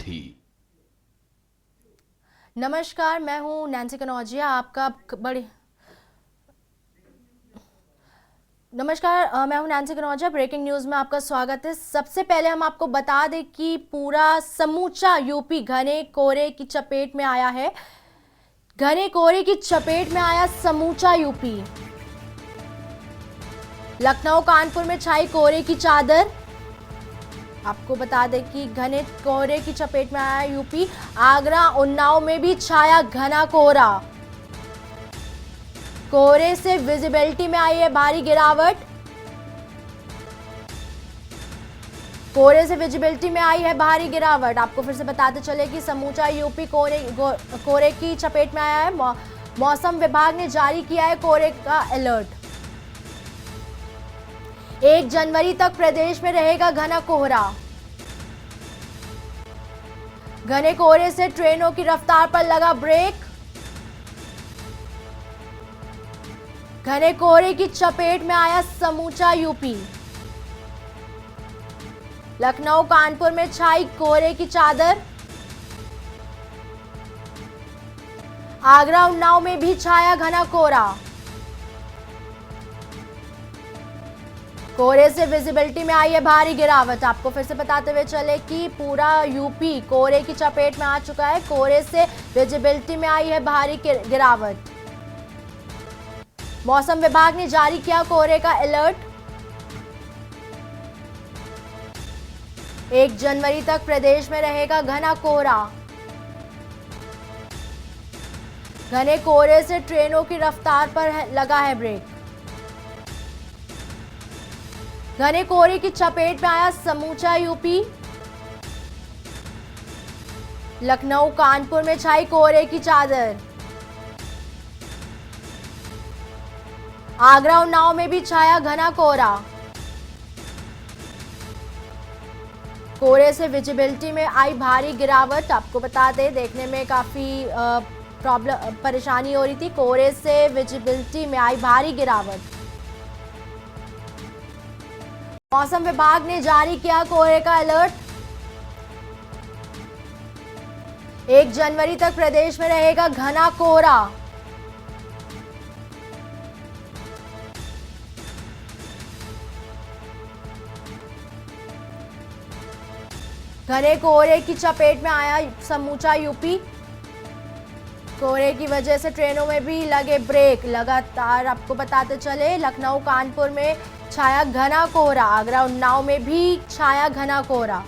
थी। नमस्कार, मैं हूं नैन्सी कनौजिया। आपका बड़े नमस्कार, मैं हूं नैन्सी कनौजिया। ब्रेकिंग न्यूज़ में आपका स्वागत है। सबसे पहले हम आपको बता दें कि पूरा समूचा यूपी घने कोहरे की चपेट में आया है। घने कोहरे की चपेट में आया समूचा यूपी। लखनऊ कानपुर में छाई कोहरे की चादर। आपको बता दें कि घने कोहरे की चपेट में आया यूपी। आगरा उन्नाव में भी छाया घना कोहरा। कोहरे से विजिबिलिटी में आई है भारी गिरावट। कोहरे से विजिबिलिटी में आई है भारी गिरावट। आपको फिर से बताते चले कि समूचा यूपी कोहरे की चपेट में आया है। मौसम विभाग ने जारी किया है कोहरे का अलर्ट। 1 जनवरी तक प्रदेश में रहेगा घना कोहरा। घने कोहरे से ट्रेनों की रफ्तार पर लगा ब्रेक। घने कोहरे की चपेट में आया समूचा यूपी। लखनऊ कानपुर में छाई कोहरे की चादर। आगरा उन्नाव में भी छाया घना कोहरा। कोहरे से विजिबिलिटी में आई है भारी गिरावट। आपको फिर से बताते हुए चले कि पूरा यूपी कोहरे की चपेट में आ चुका है। कोहरे से विजिबिलिटी में आई है भारी गिरावट। मौसम विभाग ने जारी किया कोहरे का अलर्ट। 1 जनवरी तक प्रदेश में रहेगा घना कोहरा। घने कोहरे से ट्रेनों की रफ्तार पर लगा है ब्रेक। घने कोहरे की चपेट में आया समूचा यूपी। लखनऊ कानपुर में छाई कोहरे की चादर। आगरा उन्नाव में भी छाया घना कोहरा। कोहरे से विजिबिलिटी में आई भारी गिरावट। आपको बता दें, देखने में काफी प्रॉब्लम परेशानी हो रही थी। कोहरे से विजिबिलिटी में आई भारी गिरावट। मौसम विभाग ने जारी किया कोहरे का अलर्ट। 1 जनवरी तक प्रदेश में रहेगा घना कोहरा। घने कोहरे की चपेट में आया समूचा यूपी। कोहरे की वजह से ट्रेनों में भी लगे ब्रेक। लगातार आपको बताते चले, लखनऊ कानपुर में छाया घना कोहरा। आगरा उन्नाव में भी छाया घना कोहरा।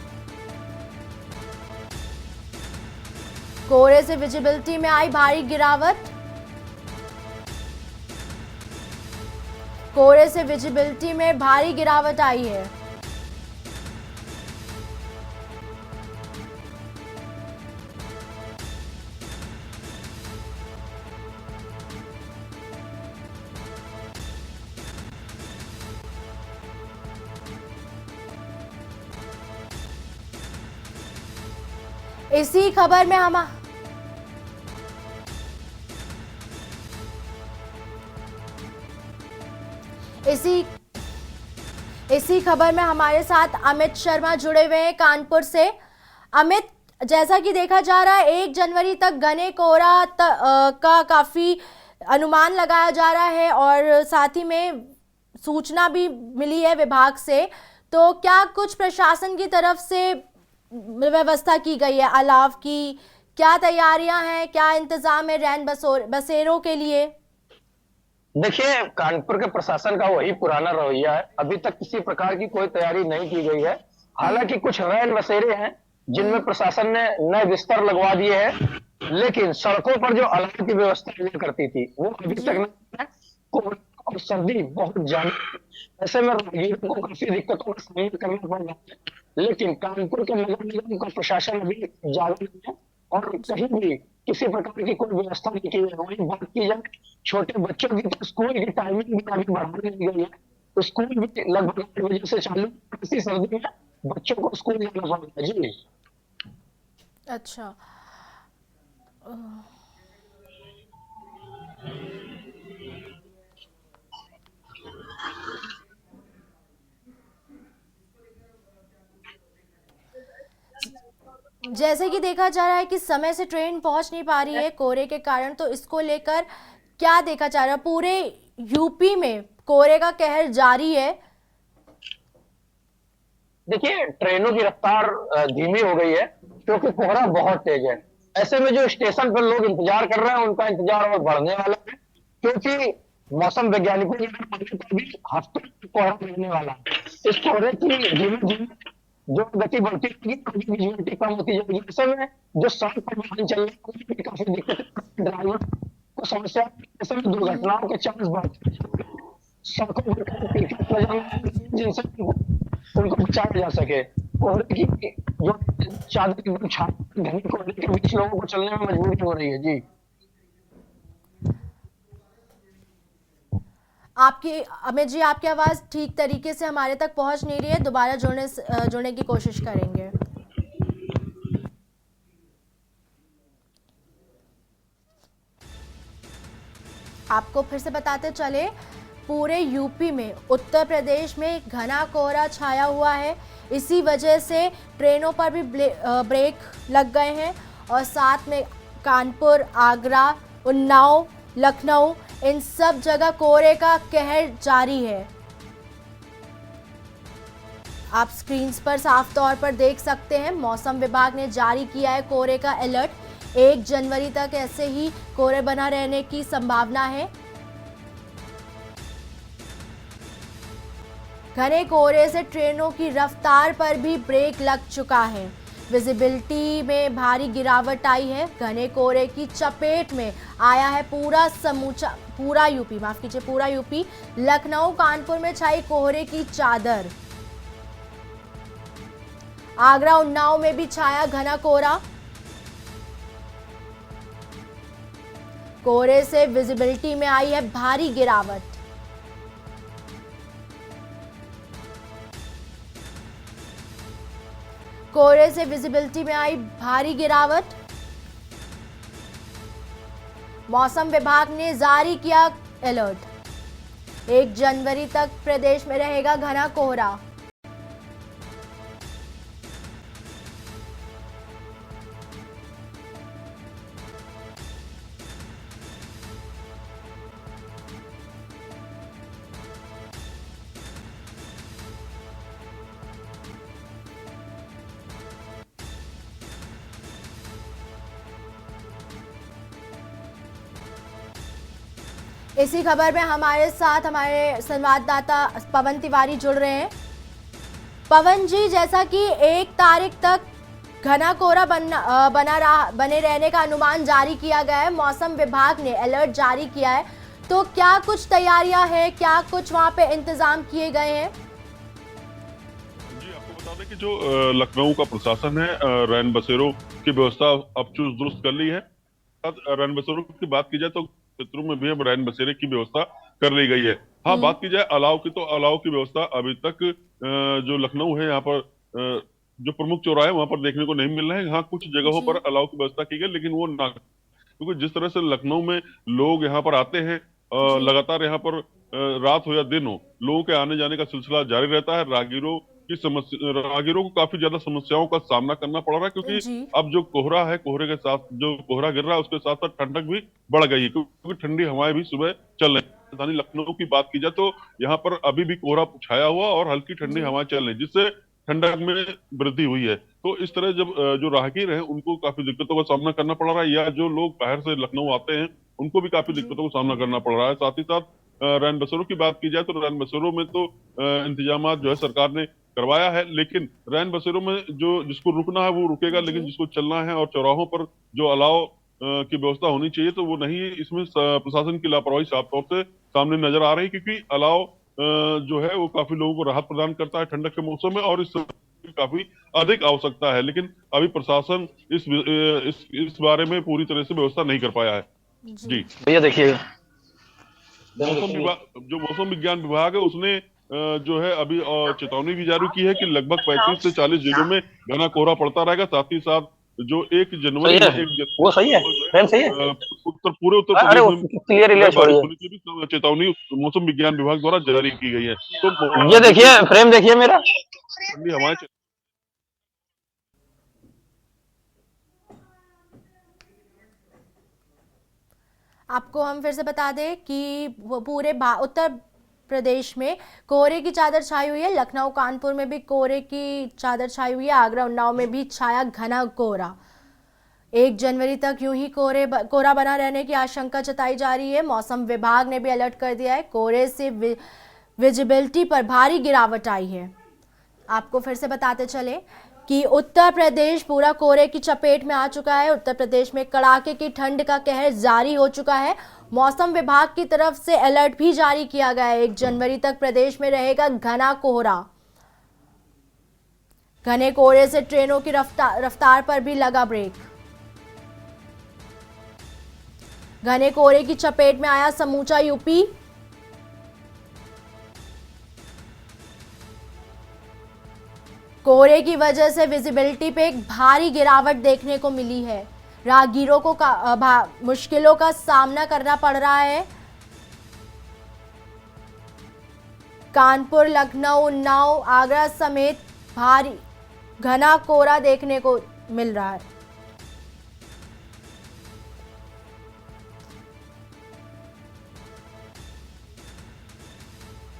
कोहरे से विजिबिलिटी में आई भारी गिरावट। कोहरे से विजिबिलिटी में भारी गिरावट आई है। इसी खबर में हम इसी खबर में हमारे साथ अमित शर्मा जुड़े हुए हैं कानपुर से। अमित, जैसा कि देखा जा रहा है 1 जनवरी तक घने कोहरा का काफी अनुमान लगाया जा रहा है और साथ ही में सूचना भी मिली है विभाग से। तो क्या कुछ प्रशासन की तरफ से व्यवस्था की गई है अलाव की? क्या तैयारियां हैं, क्या इंतजाम है रैन बसेरों के लिए? देखिए, कानपुर के प्रशासन का वही पुराना रवैया है। अभी तक किसी प्रकार की कोई तैयारी नहीं की गई है। हालांकि कुछ रैन बसेरे हैं जिनमें प्रशासन ने नए बिस्तर लगवा दिए हैं, लेकिन सड़कों पर जो अलाव की व्यवस्था हुआ करती थी वो अभी तक नहीं है। कोहरा और सर्दी बहुत ज्यादा, ऐसे में राहगीरों को काफी दिक्कतों का सामना करना पड़ रहा है। लेकिन कानपुर के नगर निगम का प्रशासन अभी जागरूक नहीं है और कहीं भी किसी प्रकार की कोई व्यवस्था नहीं की है। वही बात की जाए छोटे बच्चों की, तो स्कूल की टाइमिंग भी अभी बढ़ा दी गई है। तो स्कूल भी लगभग 8 बजे से चालू। इसी सर्दी में बच्चों को स्कूल जाना पड़ता है। जी अच्छा। जैसे कि देखा जा रहा है कि समय से ट्रेन पहुंच नहीं पा रही है कोहरे के कारण, तो इसको लेकर क्या देखा जा रहा है? पूरे यूपी में कोहरे का कहर जारी है। देखिए, ट्रेनों की रफ्तार धीमी हो गई है क्योंकि कोहरा बहुत तेज है। ऐसे में जो स्टेशन पर लोग इंतजार कर रहे हैं उनका इंतजार और बढ़ने वाला है, क्योंकि मौसम वैज्ञानिकों ने पहले तो अभी हफ्तों तक कोहरा रहने वाला है। इस कोहरे की धीमे धीमे जो गति बढ़ती रहेगी, विजिबिलिटी कम होती जाएगी। ऐसे में जो सड़क पर वाहन चल रहे हैं उनमें भी काफी दिक्कत, ड्राइवर को समस्या, ऐसे में दुर्घटनाओं के चांस बढ़ते हैं। सड़कों पर क्रिकेट लगा जिनसे उनको बचाया जा सके। कोहरे की जो चादर एकदम घने कोहरे के बीच लोगों को चलने में मजबूरी हो रही है। जी, आपकी अमित जी, आपकी आवाज ठीक तरीके से हमारे तक पहुंच नहीं रही है, दोबारा जुड़ने की कोशिश करेंगे। आपको फिर से बताते चले, पूरे यूपी में, उत्तर प्रदेश में घना कोहरा छाया हुआ है। इसी वजह से ट्रेनों पर भी ब्रेक लग गए हैं और साथ में कानपुर, आगरा, उन्नाव, लखनऊ, इन सब जगह कोहरे का कहर जारी है। आप स्क्रीन पर साफ तौर पर देख सकते हैं, मौसम विभाग ने जारी किया है कोहरे का अलर्ट। 1 जनवरी तक ऐसे ही कोहरे बना रहने की संभावना है। घने कोहरे से ट्रेनों की रफ्तार पर भी ब्रेक लग चुका है। विजिबिलिटी में भारी गिरावट आई है। घने कोहरे की चपेट में आया है पूरा यूपी। लखनऊ, कानपुर में छाई कोहरे की चादर। आगरा, उन्नाव में भी छाया घना कोहरा। कोहरे से विजिबिलिटी में आई है भारी गिरावट। कोहरे से विजिबिलिटी में आई भारी गिरावट। मौसम विभाग ने जारी किया अलर्ट। 1 जनवरी तक प्रदेश में रहेगा घना कोहरा। इसी खबर में हमारे साथ हमारे संवाददाता पवन तिवारी जुड़ रहे हैं। पवन जी, जैसा कि 1 तारीख तक घना कोहरा बने रहने का अनुमान जारी किया गया है, मौसम विभाग ने अलर्ट जारी किया है, तो क्या कुछ तैयारियां हैं, क्या कुछ वहां पे इंतजाम किए गए हैं? जी, आपको बता दें कि जो लखनऊ का प्रशासन है, रैन बसेरों की व्यवस्था अब चुस्त दुरुस्त कर ली है। रैन बसेरों की बात की जाए तो क्षेत्रों में भी अब रैन बसेरे की व्यवस्था कर ली गई है। हाँ, बात की जाए अलाव की, तो अलाव की व्यवस्था अभी तक जो लखनऊ है, यहाँ पर जो प्रमुख चौराहे वहां पर देखने को नहीं मिल रहे हैं। हाँ, कुछ जगहों पर अलाव की व्यवस्था की गई, लेकिन वो ना, क्योंकि जिस तरह से लखनऊ में लोग यहाँ पर आते हैं, लगातार यहाँ पर रात हो या दिन हो, लोगों के आने जाने का सिलसिला जारी रहता है। राहगीरों को काफी ज्यादा समस्याओं का सामना करना पड़ रहा है, क्योंकि अब जो कोहरा है, कोहरे के साथ जो कोहरा गिर रहा है, उसके साथ साथ ठंडक भी बढ़ गई है, क्योंकि ठंडी हवाएं भी सुबह चल रही है। राजधानी लखनऊ की बात की जाए तो यहाँ पर अभी भी कोहरा छाया हुआ और हल्की ठंडी हवाएं चल रही, जिससे ठंडक में वृद्धि हुई है। तो इस तरह जब जो राहगीर हैं उनको काफी दिक्कतों का सामना करना पड़ रहा है, या जो लोग बाहर से लखनऊ आते हैं उनको भी काफी दिक्कतों का सामना करना पड़ रहा है। साथ ही साथ रैन बसेरों की बात की जाए तो रैन बसेरों में तो इंतजाम जो है सरकार ने करवाया है, लेकिन रैन बसेरों में जो जिसको रुकना है वो रुकेगा, लेकिन जिसको चलना है और चौराहों पर जो अलाव की व्यवस्था होनी चाहिए तो वो नहीं है। इसमें प्रशासन की लापरवाही साफ तौर से सामने नजर आ रही है, क्योंकि अलाव जो है वो काफी लोगों को राहत प्रदान करता है ठंडक के मौसम में, और इस काफी अधिक आवश्यकता है, लेकिन अभी प्रशासन इस बारे में पूरी तरह से व्यवस्था नहीं कर पाया है। जी भैया देखिएगा, मौसम विज्ञान विभाग है, उसने जो है अभी चेतावनी भी जारी की है कि लगभग 35 से 40 जिलों में घना कोहरा पड़ता रहेगा। साथ ही साथ जो 1 जनवरी वो सही है, सही है, पूरे उत्तर प्रदेश में चेतावनी मौसम विज्ञान विभाग द्वारा जारी की गई है। तो ये देखिए, फ्रेम देखिए मेरा, ठंडी हवाएं आपको हम फिर से बता दें कि वो पूरे उत्तर प्रदेश में कोहरे की चादर छाई हुई है। लखनऊ कानपुर में भी कोहरे की चादर छाई हुई है। आगरा उन्नाव में भी छाया घना कोहरा। 1 जनवरी तक यूं ही कोहरा बना रहने की आशंका जताई जा रही है। मौसम विभाग ने भी अलर्ट कर दिया है। कोहरे से विजिबिलिटी पर भारी गिरावट आई है। आपको फिर से बताते चले कि उत्तर प्रदेश पूरा कोहरे की चपेट में आ चुका है। उत्तर प्रदेश में कड़ाके की ठंड का कहर जारी हो चुका है। मौसम विभाग की तरफ से अलर्ट भी जारी किया गया है। 1 जनवरी तक प्रदेश में रहेगा घना कोहरा। घने कोहरे से ट्रेनों की रफ्तार पर भी लगा ब्रेक। घने कोहरे की चपेट में आया समूचा यूपी। कोहरे की वजह से विजिबिलिटी पे एक भारी गिरावट देखने को मिली है। राहगीरों को मुश्किलों का सामना करना पड़ रहा है। कानपुर, लखनऊ, उन्नाव, आगरा समेत भारी घना कोहरा देखने को मिल रहा है।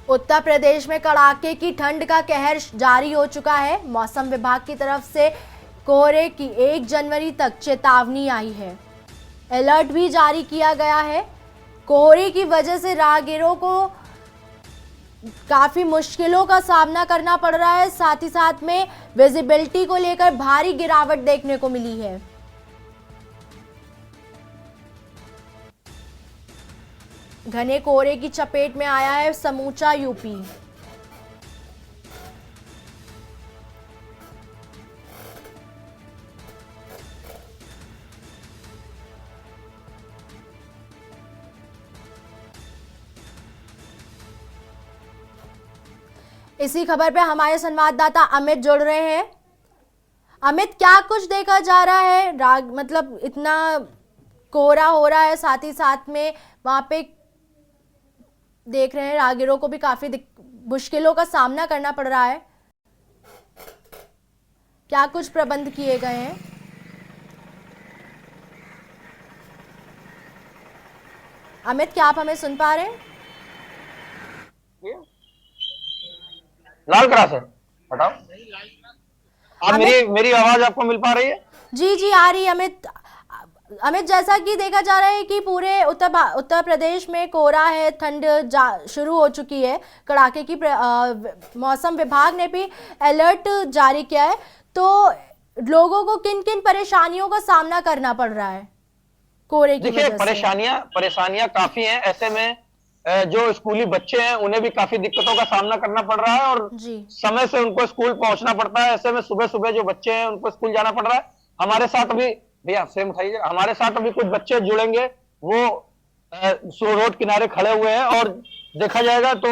उत्तर प्रदेश में कड़ाके की ठंड का कहर जारी हो चुका है। मौसम विभाग की तरफ से कोहरे की 1 जनवरी तक चेतावनी आई है। अलर्ट भी जारी किया गया है। कोहरे की वजह से राहगीरों को काफी मुश्किलों का सामना करना पड़ रहा है। साथ ही साथ में विजिबिलिटी को लेकर भारी गिरावट देखने को मिली है। घने कोहरे की चपेट में आया है समूचा यूपी। इसी खबर पे हमारे संवाददाता अमित जुड़ रहे हैं। अमित, क्या कुछ देखा जा रहा है? मतलब इतना कोहरा हो रहा है, साथ ही साथ में वहां पे देख रहे हैं राहगीरों को भी काफी मुश्किलों का सामना करना पड़ रहा है। क्या कुछ प्रबंध किए गए हैं? अमित, क्या आप हमें सुन पा रहे हैं? लाल क्रॉस है, हटाओ। आप मेरी आवाज आपको मिल पा रही है? जी जी, आ रही है अमित। अमित, जैसा कि देखा जा रहा है कि पूरे उत्तर प्रदेश में कोहरा है, ठंड शुरू हो चुकी है, कड़ाके की मौसम विभाग ने भी अलर्ट जारी किया है। तो लोगों को किन किन परेशानियों का सामना करना पड़ रहा है कोहरे की वजह से? परेशानियां काफी हैं। ऐसे में जो स्कूली बच्चे हैं उन्हें भी काफी दिक्कतों का सामना करना पड़ रहा है और समय से उनको स्कूल पहुंचना पड़ता है। ऐसे में सुबह सुबह जो बच्चे हैं उनको स्कूल जाना पड़ रहा है। हमारे साथ अभी, भैया सेम उठाइए, हमारे साथ अभी कुछ बच्चे जुड़ेंगे। वो रोड किनारे खड़े हुए हैं और देखा जाएगा तो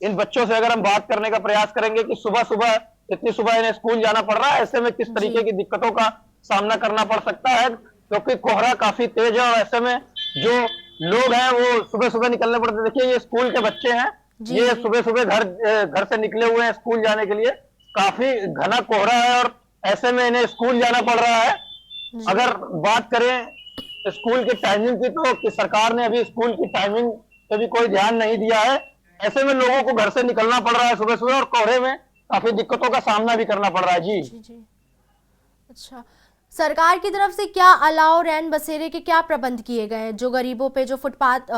इन बच्चों से अगर हम बात करने का प्रयास करेंगे कि सुबह सुबह, इतनी सुबह इन्हें स्कूल जाना पड़ रहा है, ऐसे में किस तरीके की दिक्कतों का सामना करना पड़ सकता है, क्योंकि कोहरा काफी तेज है और ऐसे में जो लोग हैं वो सुबह सुबह निकलने पड़ते हैं। देखिए, ये स्कूल के बच्चे हैं, ये सुबह सुबह घर से निकले हुए हैं स्कूल जाने के लिए। काफी घना कोहरा है और ऐसे में इन्हें स्कूल जाना पड़ रहा है। अगर बात करें स्कूल की टाइमिंग की, तो कि सरकार ने अभी स्कूल की टाइमिंग पे भी कोई ध्यान नहीं दिया है। ऐसे में लोगों को घर से निकलना पड़ रहा है सुबह सुबह और कोहरे में काफी दिक्कतों का सामना भी करना पड़ रहा है। जी। अच्छा, सरकार की तरफ से क्या अलाव रैन बसेरे के क्या प्रबंध किए गए हैं? जो गरीबों पे, जो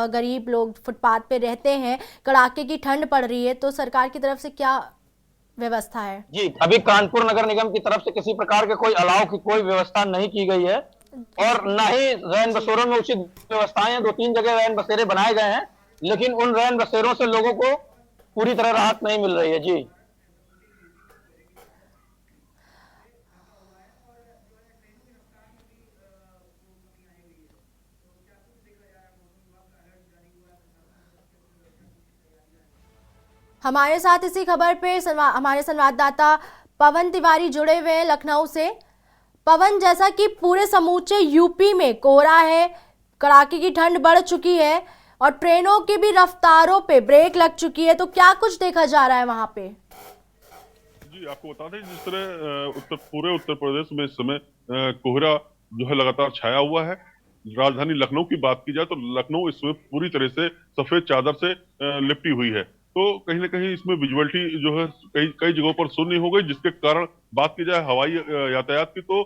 गरीब लोग फुटपाथ पे रहते हैं, कड़ाके की ठंड पड़ रही है, तो सरकार की तरफ से क्या व्यवस्था है? जी, अभी कानपुर नगर निगम की तरफ से किसी प्रकार के कोई अलाव की कोई व्यवस्था नहीं की गई है और न ही रैन बसेरों में उचित व्यवस्थाएं हैं। 2-3 जगह रैन बसेरे बनाए गए हैं, लेकिन उन रैन बसेरों से लोगों को पूरी तरह राहत नहीं मिल रही है। जी, हमारे साथ इसी खबर पे हमारे संवाददाता पवन तिवारी जुड़े हुए हैं लखनऊ से। पवन, जैसा कि पूरे समूचे यूपी में कोहरा है, कड़ाके की ठंड बढ़ चुकी है और ट्रेनों की भी रफ्तारों पे ब्रेक लग चुकी है, तो क्या कुछ देखा जा रहा है वहां पे? जी, आपको बता दें, जिस तरह पूरे उत्तर प्रदेश में इस समय कोहरा जो है लगातार छाया हुआ है, राजधानी लखनऊ की बात की जाए तो लखनऊ इसमें पूरी तरह से सफेद चादर से लिपटी हुई है। तो कहीं ना कहीं इसमें विजुअलिटी जो है कई कई जगहों पर शून्य हो गई, जिसके कारण बात की जाए हवाई यातायात की तो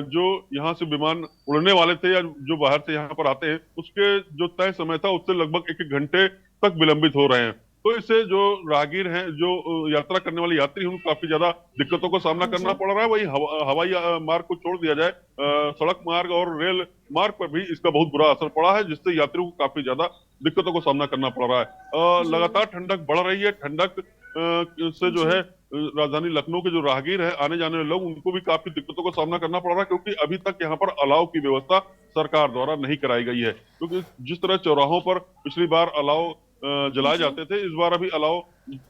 जो यहाँ से विमान उड़ने वाले थे या जो बाहर से यहाँ पर आते हैं उसके जो तय समय था उससे लगभग एक एक घंटे तक विलंबित हो रहे हैं। तो इससे जो राहगीर हैं, जो यात्रा करने वाले यात्री हैं, उनको काफी ज्यादा दिक्कतों का सामना करना पड़ रहा है। वही हवाई मार्ग को छोड़ दिया जाए, सड़क मार्ग और रेल मार्ग पर भी इसका बहुत बुरा असर पड़ा है, जिससे यात्रियों को काफी ज्यादा दिक्कतों का सामना करना पड़ रहा है। लगातार ठंडक बढ़ रही है। ठंडक से जो है राजधानी लखनऊ के जो राहगीर है, आने जाने वाले लोग, उनको भी काफी दिक्कतों का सामना करना पड़ रहा है, क्योंकि अभी तक यहाँ पर अलाव की व्यवस्था सरकार द्वारा नहीं कराई गई है। क्योंकि जिस तरह चौराहों पर पिछली बार अलाव जलाए जाते थे, इस बार अभी अलाव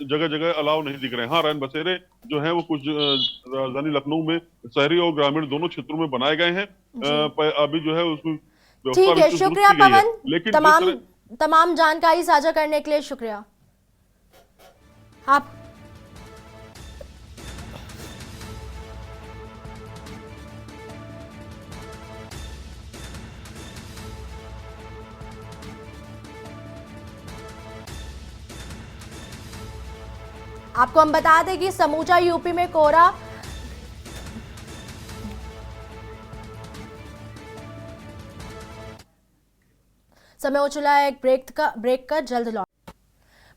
जगह जगह अलाव नहीं दिख रहे हैं। हाँ, रैन बसेरे जो है वो कुछ राजधानी लखनऊ में शहरी और ग्रामीण दोनों क्षेत्रों में बनाए गए हैं। अभी जो है उसमें ठीक है, शुक्रिया पवन, लेकिन तमाम जानकारी साझा करने के लिए शुक्रिया। आप आपको हम बता दें कि समूचा यूपी में कोहरा समय हो चला है एक ब्रेक का जल्द लौट।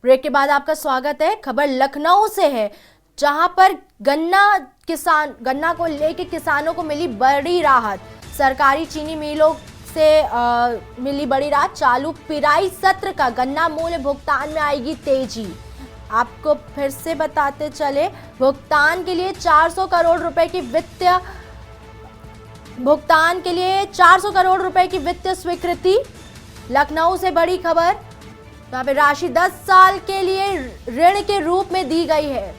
ब्रेक के बाद आपका स्वागत है। खबर लखनऊ से है, जहां पर गन्ना को लेकर किसानों को मिली बड़ी राहत। सरकारी चीनी मिलों से मिली बड़ी राहत। चालू पिराई सत्र का गन्ना मूल्य भुगतान में आएगी तेजी। आपको फिर से बताते चले, भुगतान के लिए 400 करोड़ रुपए की वित्तीय स्वीकृति। लखनऊ से बड़ी खबर, यहाँ पे राशि 10 साल के लिए ऋण के रूप में दी गई है।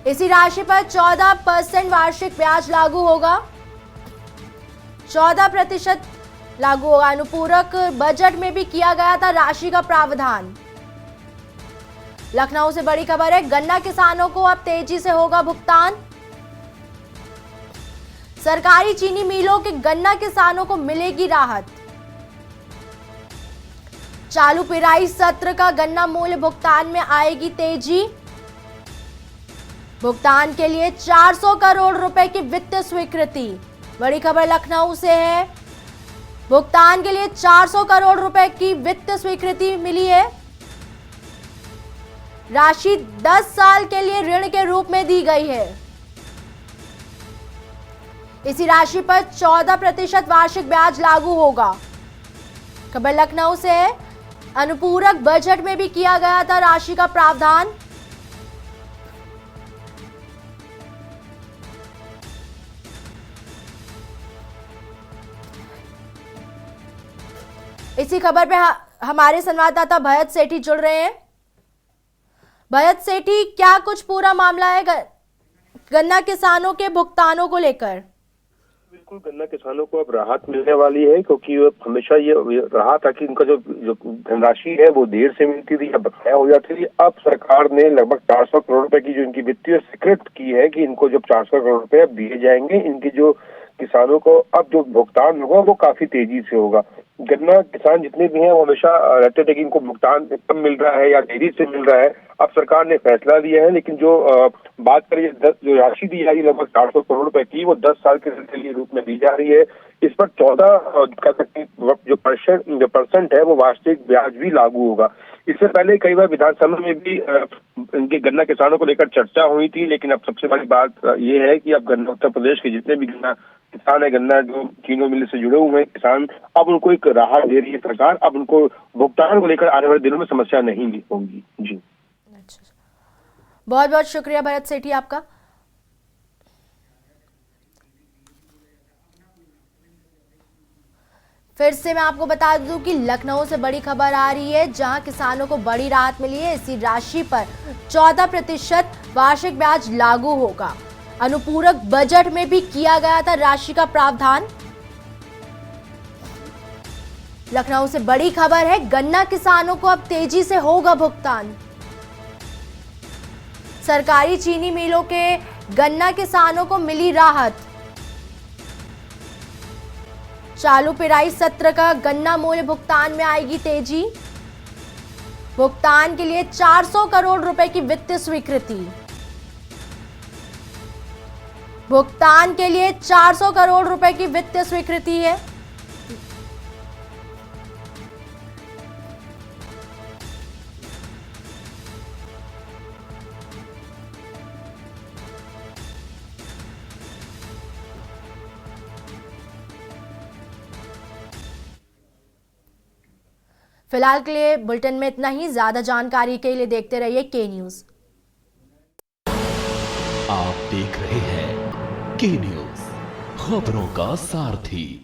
इसी राशि पर 14% वार्षिक ब्याज लागू होगा। 14% लागू होगा। अनुपूरक बजट में भी किया गया था राशि का प्रावधान। लखनऊ से बड़ी खबर है, गन्ना किसानों को अब तेजी से होगा भुगतान। सरकारी चीनी मिलों के गन्ना किसानों को मिलेगी राहत। चालू पिराई सत्र का गन्ना मूल्य भुगतान में आएगी तेजी। भुगतान के लिए 400 करोड़ रुपए की वित्तीय स्वीकृति। बड़ी खबर लखनऊ से है, भुगतान के लिए 400 करोड़ रुपए की वित्तीय स्वीकृति मिली है। राशि 10 साल के लिए ऋण के रूप में दी गई है। इसी राशि पर 14% वार्षिक ब्याज लागू होगा। खबर लखनऊ से है, अनुपूरक बजट में भी किया गया था राशि का प्रावधान। इसी खबर पे हमारे संवाददाता भयत सेठी जुड़ रहे हैं। भयत सेठी, क्या कुछ पूरा मामला है गन्ना किसानों के भुगतानों को लेकर? बिल्कुल, गन्ना किसानों को अब राहत मिलने वाली है, क्योंकि हमेशा ये रहा था कि इनका जो धनराशि है वो देर से मिलती थी या बकाया हो जाती थी। अब सरकार ने लगभग 400 करोड़ रुपए की जो इनकी वित्तीय स्वीकृत की है कि इनको जब 400 करोड़ रुपए अब दिए जाएंगे, इनकी जो किसानों को अब जो भुगतान होगा वो काफी तेजी से होगा। गन्ना किसान जितने भी हैं वो हमेशा रहते थे कि इनको भुगतान कम मिल रहा है या देरी से मिल रहा है। अब सरकार ने फैसला लिया है, लेकिन जो बात करें जो राशि दी जा रही है लगभग 400 करोड़ रुपए की, वो 10 साल के लिए रूप में दी जा रही है। इस पर 14 जो परसेंट है वो वार्षिक ब्याज भी लागू होगा। इससे पहले कई बार विधानसभा में भी इनके गन्ना किसानों को लेकर चर्चा हुई थी, लेकिन अब सबसे बड़ी बात ये है कि अब गन्ना उत्तर प्रदेश के जितने भी गन्ना किसान है, गन्ना जो चीनी मिल से जुड़े हुए हैं किसान, अब उनको एक राहत दे रही है सरकार। अब उनको भुगतान को लेकर आने वाले दिनों में समस्या नहीं होगी। जी, बहुत बहुत शुक्रिया भरत सेठी आपका। फिर से मैं आपको बता दूं कि लखनऊ से बड़ी खबर आ रही है, जहां किसानों को बड़ी राहत मिली है। इसी राशि पर 14% वार्षिक ब्याज लागू होगा। अनुपूरक बजट में भी किया गया था राशि का प्रावधान। लखनऊ से बड़ी खबर है, गन्ना किसानों को अब तेजी से होगा भुगतान। सरकारी चीनी मिलों के गन्ना किसानों को मिली राहत। चालू पिराई सत्र का गन्ना मूल्य भुगतान में आएगी तेजी। भुगतान के लिए 400 करोड़ रुपए की वित्तीय स्वीकृति। भुगतान के लिए 400 करोड़ रुपए की वित्तीय स्वीकृति है। फिलहाल के लिए बुलेटिन में इतना ही। ज्यादा जानकारी के लिए देखते रहिए के न्यूज। आप देख रहे हैं के न्यूज, खबरों का सारथी।